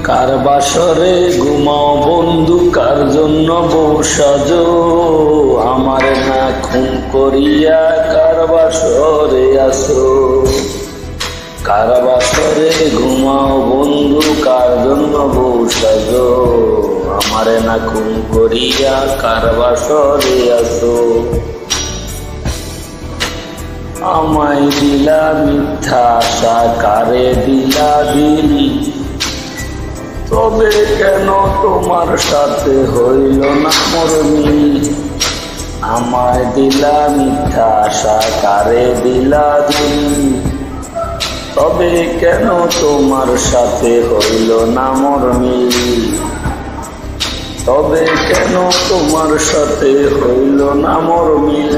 কার বাসরে ঘুমাও বন্ধু, কার জন্য বউ সাজো, আমার না খুন করিয়া কার বাসরে আসো। কার বাসরে ঘুমাও বন্ধু, কার জন্য বউ সাজো, আমার না খুন করিয়া কার বাসরে আসো। আমায় দিলা মিথ্যা আশা, কারে দিলা দিলি, তবে কেন তোমার সাথে হইল না মোর মিল। আমায় দিলা মিথ্যা আশা, কারে দিলা দিলি, তবে কেন তোমার সাথে হইল না মোর মিল। তবে কেন তোমার সাথে হইল না মোর মিল।